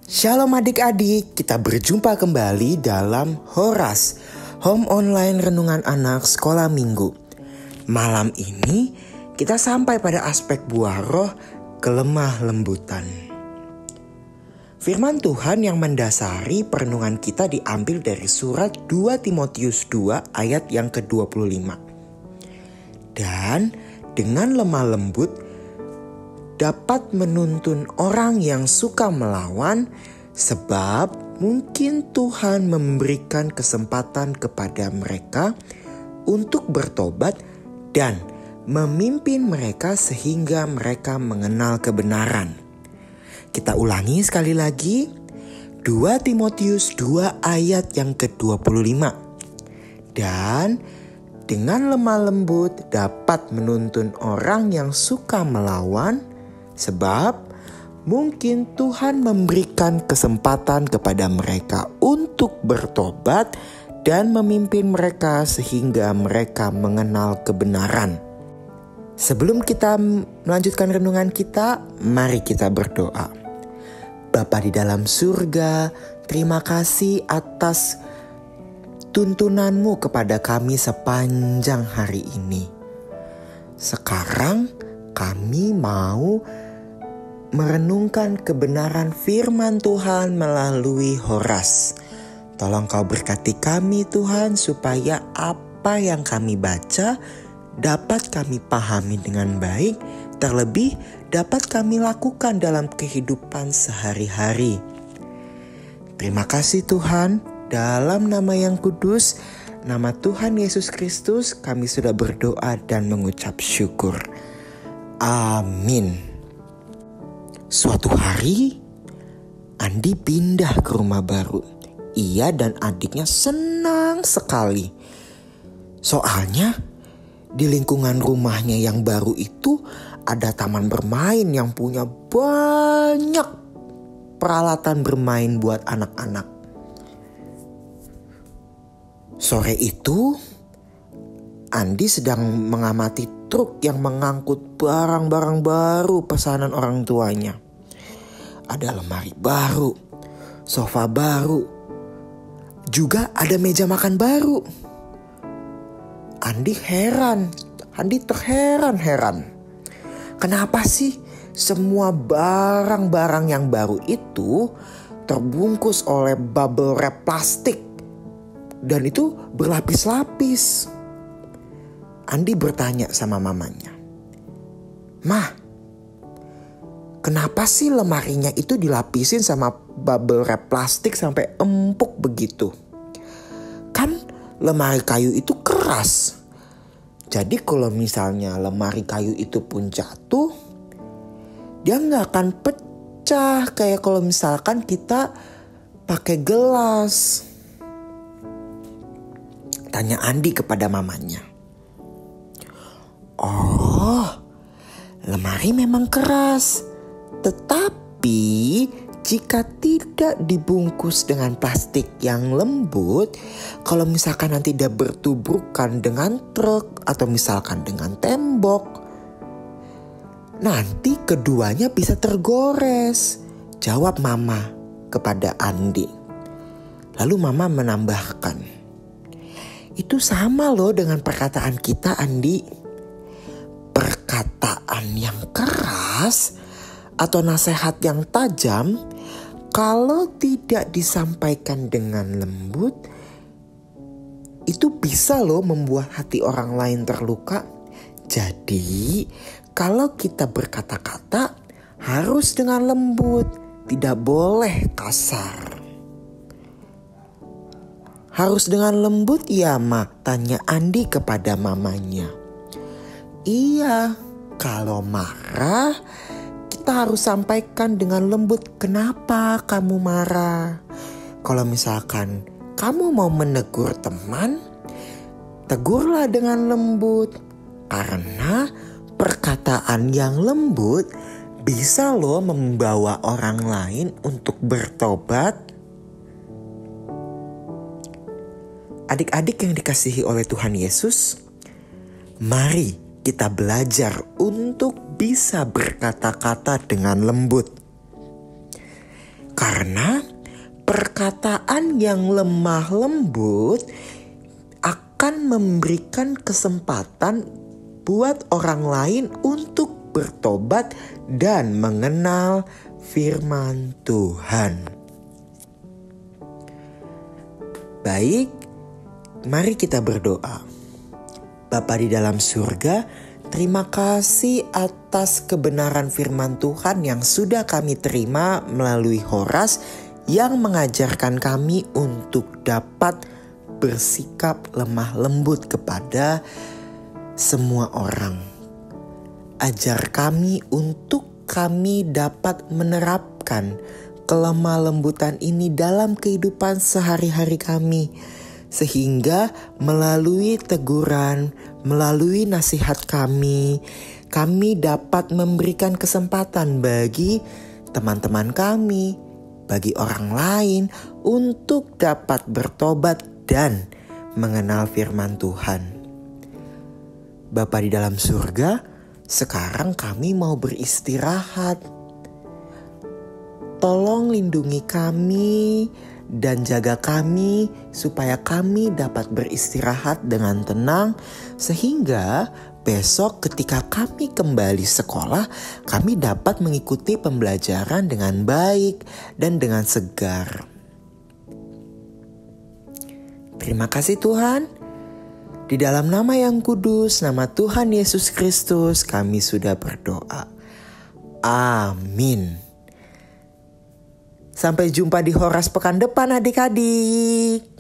Shalom adik-adik, kita berjumpa kembali dalam Horas, Home Online Renungan Anak Sekolah Minggu. Malam ini kita sampai pada aspek buah roh kelemah lembutan. Firman Tuhan yang mendasari perenungan kita diambil dari surat 2 Timotius 2 ayat yang ke-25. Dan dengan lemah lembut dapat menuntun orang yang suka melawan, sebab mungkin Tuhan memberikan kesempatan kepada mereka untuk bertobat dan memimpin mereka sehingga mereka mengenal kebenaran. Kita ulangi sekali lagi, 2 Timotius 2 ayat yang ke-25. Dan dengan lemah lembut dapat menuntun orang yang suka melawan, sebab mungkin Tuhan memberikan kesempatan kepada mereka untuk bertobat dan memimpin mereka sehingga mereka mengenal kebenaran. Sebelum kita melanjutkan renungan kita, mari kita berdoa. Bapa di dalam surga, terima kasih atas tuntunan-Mu kepada kami sepanjang hari ini. Sekarang kami mau merenungkan kebenaran firman Tuhan melalui Horas. Tolong Kau berkati kami Tuhan, supaya apa yang kami baca dapat kami pahami dengan baik, terlebih dapat kami lakukan dalam kehidupan sehari-hari. Terima kasih Tuhan, dalam nama yang kudus, nama Tuhan Yesus Kristus, kami sudah berdoa dan mengucap syukur. Amin. Suatu hari, Andi pindah ke rumah baru. Ia dan adiknya senang sekali. Soalnya, di lingkungan rumahnya yang baru itu ada taman bermain yang punya banyak peralatan bermain buat anak-anak. Sore itu, Andi sedang mengamati truk yang mengangkut barang-barang baru pesanan orang tuanya. Ada lemari baru, sofa baru, juga ada meja makan baru. Andi terheran-heran. Kenapa sih semua barang-barang yang baru itu terbungkus oleh bubble wrap plastik dan itu berlapis-lapis? Andi bertanya sama mamanya, "Mah, kenapa sih lemarinya itu dilapisin sama bubble wrap plastik sampai empuk begitu? Kan lemari kayu itu keras. Jadi kalau misalnya lemari kayu itu pun jatuh, dia gak akan pecah kayak kalau misalkan kita pakai gelas." Tanya Andi kepada mamanya. "Oh, lemari memang keras. Tetapi jika tidak dibungkus dengan plastik yang lembut, kalau misalkan nanti dia bertuburkan dengan truk atau misalkan dengan tembok, nanti keduanya bisa tergores," jawab mama kepada Andi. Lalu mama menambahkan, "Itu sama loh dengan perkataan kita, Andi. Perkataan yang keras atau nasihat yang tajam, kalau tidak disampaikan dengan lembut, itu bisa loh membuat hati orang lain terluka. Jadi kalau kita berkata-kata harus dengan lembut, tidak boleh kasar." "Harus dengan lembut ya, Ma?" tanya Andi kepada mamanya. "Iya, kalau marah kita harus sampaikan dengan lembut kenapa kamu marah. Kalau misalkan kamu mau menegur teman, tegurlah dengan lembut. Karena perkataan yang lembut bisa loh membawa orang lain untuk bertobat." Adik-adik yang dikasihi oleh Tuhan Yesus, mari kita belajar untuk bisa berkata-kata dengan lembut. Karena perkataan yang lemah lembut akan memberikan kesempatan buat orang lain untuk bertobat dan mengenal firman Tuhan. Baik, mari kita berdoa. Bapa di dalam surga, terima kasih atas kebenaran firman Tuhan yang sudah kami terima melalui Horas yang mengajarkan kami untuk dapat bersikap lemah lembut kepada semua orang. Ajar kami untuk kami dapat menerapkan kelemah lembutan ini dalam kehidupan sehari-hari kami. Sehingga melalui teguran, melalui nasihat kami dapat memberikan kesempatan bagi teman-teman kami, bagi orang lain untuk dapat bertobat dan mengenal firman Tuhan. Bapa di dalam surga, sekarang kami mau beristirahat. Tolong lindungi kami dan jaga kami supaya kami dapat beristirahat dengan tenang, sehingga besok ketika kami kembali sekolah, kami dapat mengikuti pembelajaran dengan baik dan dengan segar. Terima kasih Tuhan. Di dalam nama yang kudus, nama Tuhan Yesus Kristus, kami sudah berdoa. Amin. Sampai jumpa di Horas pekan depan adik-adik.